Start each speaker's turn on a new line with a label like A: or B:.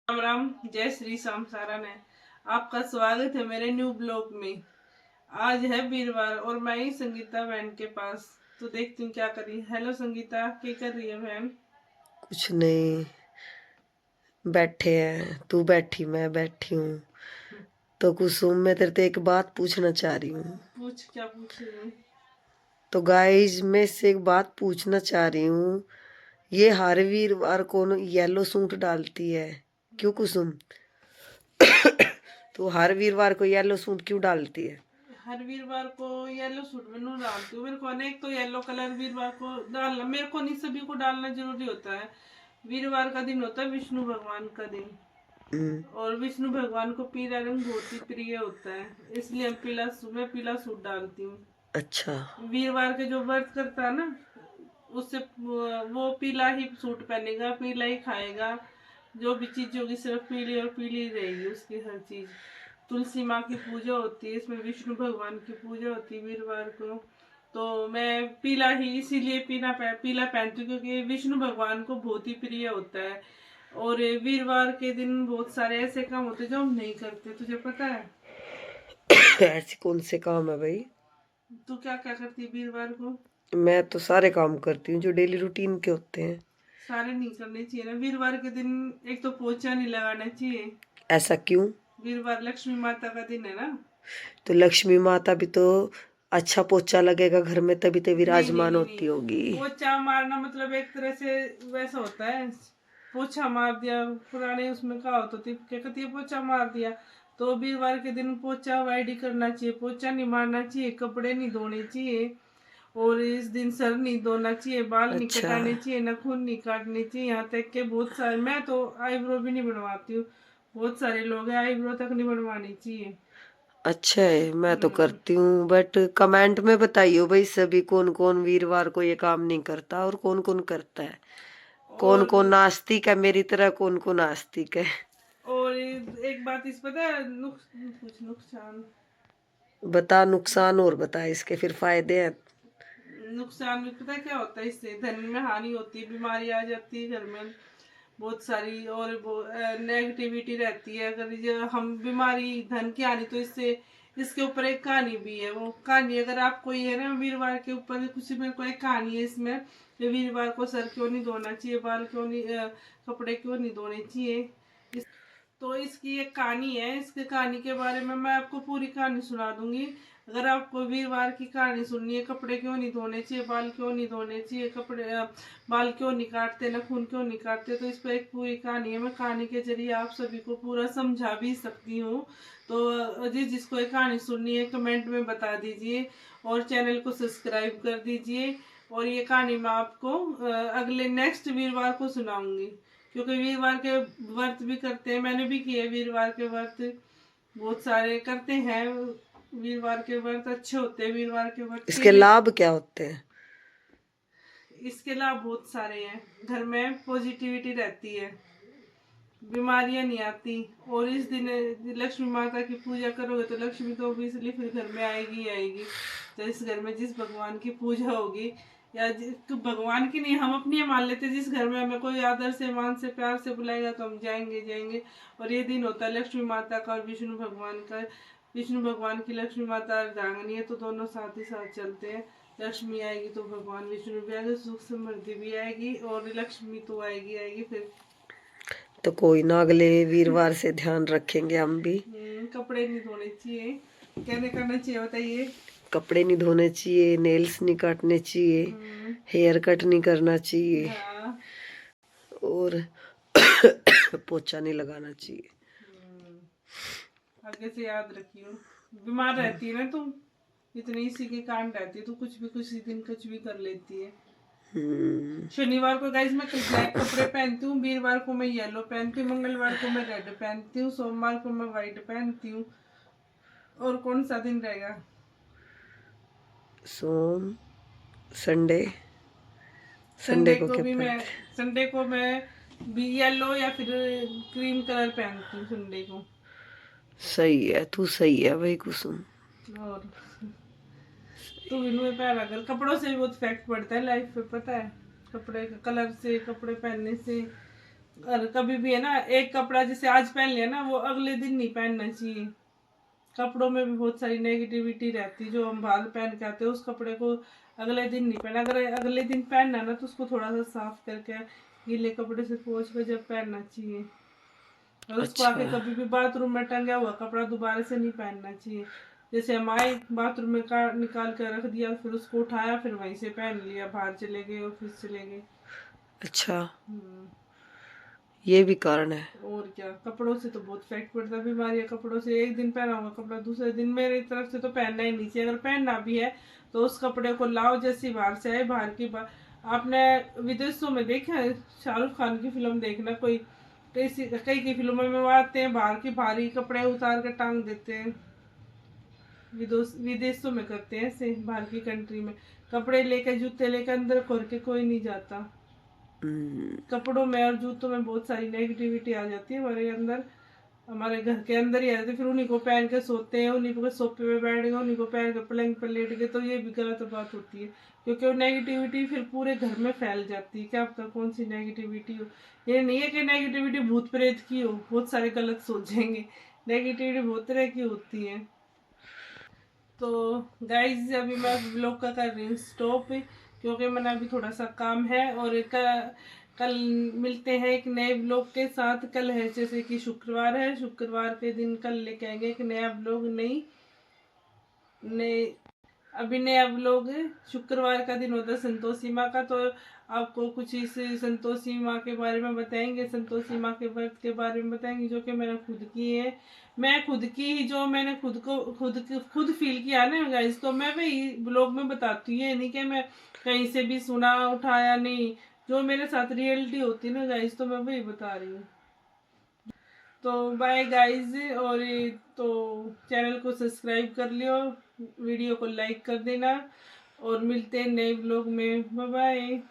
A: राम राम, जय श्री श्याम सारण है। आपका स्वागत है मेरे न्यू ब्लॉग में। आज है वीरवार और मैं ही संगीता बहन के पास। तो देखती हूँ क्या करी। हेलो संगीता, क्या कर रही है बहन?
B: कुछ नहीं, बैठे हैं। तू बैठी, मैं बैठी हूँ। तो कुसुम, मैं तेरे से एक बात पूछना चाह रही हूँ।
A: पूछ, क्या पूछ रही हूँ?
B: तो गाइस, मैं से एक बात पूछना चाह रही हूँ। ये हर वीरवार को येलो सूट डालती है, क्यों कुसुम? तू हर वीरवार को येलो सूट क्यों डालती है?
A: हर वीरवार को येलो सूट में नू डालती हूँ। मेरे को अनेक तो येलो कलर वीरवार को डालना, मेरे को नहीं, सभी को डालना जरूरी होता है। वीरवार का दिन होता है विष्णु भगवान का दिन,
B: हम्म,
A: और विष्णु भगवान को पीला रंग बहुत ही प्रिय होता है, इसलिए मैं पीला सूट डालती हूँ।
B: अच्छा।
A: वीरवार के जो व्रत करता है ना, उससे वो पीला ही सूट पहनेगा, पीला ही खाएगा। जो भी चीज होगी सिर्फ पीली और पीली ही रहेगी उसकी हर चीज। तुलसी माँ की पूजा होती है, इसमें विष्णु भगवान की पूजा होती है वीरवार को। तो मैं पीला ही इसीलिए पीला पहनती हूँ, क्योंकि विष्णु भगवान को बहुत ही प्रिय होता है। और वीरवार के दिन बहुत सारे ऐसे काम होते हैं जो हम नहीं करते, तुझे पता है?
B: ऐसे कौन से काम है भाई?
A: तू क्या क्या करती है वीरवार को?
B: मैं तो सारे काम करती हूँ जो डेली रूटीन के होते हैं।
A: सारे नहीं करने चाहिए ना वीरवार के दिन। एक तो पोछा नहीं लगाना चाहिए।
B: ऐसा क्यों?
A: वीरवार लक्ष्मी माता का दिन है ना।
B: तो लक्ष्मी माता भी तो अच्छा पोछा लगेगा घर में तभी तो
A: नहीं नहीं
B: विराजमान
A: नहीं नहीं,
B: होती होगी।
A: पोछा मारना मतलब एक तरह से वैसा होता है। पोछा मार दिया, पुराने उसमें कहावत होती, क्या कहती है, पोछा मार दिया। तो वीरवार के दिन पोछा अवॉइड ही करना चाहिए, पोछा नहीं मारना चाहिए, कपड़े नहीं धोने चाहिए। और इस दिन सर नहीं धोना चाहिए, बाल नहीं
B: अच्छा।
A: कटाने चाहिए, नाखून नहीं काटने चाहिए। यहाँ तक के बहुत सारे, मैं तो आईब्रो भी नहीं बनवाती हूँ। बहुत सारे लोग हैं आईब्रो तक नहीं बनवानी चाहिए।
B: अच्छा है, मैं तो
A: हम्म।
B: करती हूँ, बट कमेंट में बताइयो भाई सभी कौन कौन वीरवार को ये काम नहीं करता और कौन कौन करता है। कौन
A: और
B: कौन नास्तिक है मेरी तरह, कौन कौन आस्तिक है।
A: और एक बात इस पता है, कुछ नुकसान।
B: बता नुकसान और बता इसके फिर फायदे हैं।
A: नुकसान भी पता है क्या होता है, इससे धन में हानि होती है, बीमारी आ जाती है घर में बहुत सारी, और वो नेगेटिविटी रहती है। अगर ये हम बीमारी धन की हानि, तो इससे इसके ऊपर एक कहानी भी है। वो कहानी अगर आपको ये है ना, वीरवार के ऊपर कुछ, मेरे को एक कहानी है इसमें। ये वीरवार को सर क्यों नहीं धोना चाहिए, बाल क्यों नहीं, कपड़े क्यों नहीं धोने चाहिए। तो इसकी एक कहानी है, इसके कहानी के बारे में मैं आपको पूरी कहानी सुना दूंगी। अगर आपको वीरवार की कहानी सुननी है, कपड़े क्यों नहीं धोने चाहिए, बाल क्यों नहीं धोने चाहिए, बाल क्यों नहीं काटते, नाखून क्यों नहीं काटते, तो इस पर एक पूरी कहानी है। मैं कहानी के जरिए आप सभी को पूरा समझा भी सकती हूँ। तो जिसको एक कहानी सुननी है कमेंट में बता दीजिए, और चैनल को सब्सक्राइब कर दीजिए। और ये कहानी मैं आपको अगले नेक्स्ट वीरवार को सुनाऊंगी, क्योंकि वीरवार के व्रत भी करते हैं, मैंने भी किए वीरवार के व्रत। बहुत सारे करते हैं वीरवार के व्रत, अच्छे होते हैं वीरवार के व्रत के
B: इसके
A: लिए।
B: लाभ क्या होते हैं?
A: इसके लाभ बहुत सारे हैं। घर में पॉजिटिविटी रहती है, बीमारियां नहीं आती। और इस दिन लक्ष्मी माता की पूजा करोगे तो लक्ष्मी तो ऑब्वियसली फिर घर में आएगी ही आएगी। तो इस घर में जिस भगवान की पूजा होगी, या तो भगवान की नहीं, हम अपनी मान लेते, जिस घर में हमें कोई आदर से, मान से, प्यार से बुलाएगा तो हम जाएंगे जाएंगे। और ये दिन होता है लक्ष्मी माता का और विष्णु भगवान का। विष्णु भगवान की लक्ष्मी माता अर्धांगिनी है, तो दोनों साथ ही साथ चलते हैं। लक्ष्मी आएगी तो भगवान विष्णु भी आएंगे, सुख समृद्धि भी आएगी, और लक्ष्मी तो आएगी आएगी फिर।
B: तो कोई ना, अगले वीरवार से ध्यान रखेंगे हम भी।
A: कपड़े नहीं धोने चाहिए, क्या नहीं करना चाहिए बताइए?
B: कपड़े नहीं धोने चाहिए, नेल्स नहीं काटने चाहिए,
A: हम्म।
B: हेयर कट नहीं करना चाहिए,
A: हाँ।
B: और पोछा नहीं लगाना चाहिए।
A: आगे से याद रखियो। बीमार रहती है ना तुम, इतनी इसी के कारण रहती है, तो कुछ भी कुछ दिन कुछ भी कर लेती है।
B: हम्म।
A: शनिवार को गाइस मैं ब्लैक कपड़े पहनती हूँ, वीरवार को मैं येलो पहनती हूँ, मंगलवार को मैं रेड पहनती हूँ, सोमवार को मैं व्हाइट पहनती हूँ। और कौन सा दिन रहेगा?
B: सोम, संडे। संडे
A: संडे
B: को
A: को
B: क्या
A: भी मैं
B: पहनते?
A: संडे को मैं भी येलो या फिर क्रीम कलर पहनती हूँ संडे को।
B: सही है, तू सही है भाई कुसुम।
A: और तो इनमें पैर, अगर कपड़ों से भी बहुत इफेक्ट पड़ता है लाइफ पे, पता है? कपड़े कलर से, कपड़े पहनने से और कभी भी है ना, एक कपड़ा जैसे आज पहन लिया ना, वो अगले दिन नहीं पहनना चाहिए। कपड़ों में भी बहुत सारी नेगेटिविटी रहती है। जो हम बाहर पहन के आते हैं, उस कपड़े को अगले दिन नहीं पहना। अगर अगले दिन पहनना ना, तो उसको थोड़ा सा साफ करके गीले कपड़े से पोंछ कर जब पहनना चाहिए। और उसको आके
B: अच्छा।
A: कभी भी बाथरूम में टंगा हुआ कपड़ा दोबारा से नहीं पहनना चाहिए। जैसे हम आए, बाथरूम में का निकाल कर रख दिया, फिर उसको उठाया, फिर वहीं से पहन लिया, बाहर चले गए, ऑफिस चले गए।
B: अच्छा,
A: हम्म,
B: ये भी कारण है।
A: और क्या, कपड़ों से तो बहुत इफेक्ट पड़ता है। बीमारियां कपड़ों से, एक दिन पहना हुआ कपड़ा दूसरे दिन मेरी तरफ से तो पहनना ही नहीं चाहिए। अगर पहनना भी है तो उस कपड़े को लाओ, जैसी बाहर से आए, बाहर की बार। आपने विदेशों में देखा है, शाहरुख खान की फिल्म देखना, कोई कई की फिल्मों में वो आते हैं, बाहर के भारी कपड़े उतार कर टांग देते हैं। विदेशों में करते हैं ऐसे, बाहर की कंट्री में कपड़े लेकर, जूते लेकर अंदर खोल के कोई नहीं जाता।
B: हम्म,
A: कपड़ों में और जूतों में बहुत सारी नेगेटिविटी आ जाती है हमारे अंदर, हमारे घर के अंदर ही आ जाती है। फिर उन्हीं को पहन के सोते हैं, उन्हीं को सोफे पे बैठ गए, उन्हीं को पहन के पलंग पर लेट गए, तो ये भी गलत बात होती है। क्योंकि वो नेगेटिविटी फिर पूरे घर में फैल जाती है। क्या पता कौन सी नेगेटिविटी हो। ये नहीं है कि नेगेटिविटी भूत प्रेत की हो, बहुत सारे गलत सोचेंगे। नेगेटिविटी बहुत तरह की होती है। तो गाइज अभी मैं ब्लॉग का कर रही हूँ स्टॉप, क्योंकि मैंने अभी थोड़ा सा काम है। और कल मिलते हैं एक नए ब्लॉग के साथ। कल है जैसे कि शुक्रवार है, शुक्रवार के दिन कल लेके आएंगे एक नया ब्लॉग, नई नए अभी नया ब्लॉग। शुक्रवार का दिन होता है संतोषी माँ का, तो आपको कुछ इस संतोषी माँ के बारे में बताएंगे, संतोषी माँ के व्रत के बारे में बताएंगे, जो कि मैंने खुद की है। मैं खुद की ही, जो मैंने खुद फील किया ना गाइस, तो मैं वही ब्लॉग में बताती हूँ। ये नहीं कि मैं कहीं से भी सुना उठाया, नहीं, जो मेरे साथ रियलिटी होती है ना गाइस, तो मैं वही बता रही हूँ। तो बाय गाइस, और तो चैनल को सब्सक्राइब कर लियो, वीडियो को लाइक कर देना, और मिलते हैं नए ब्लॉग में। Bye bye.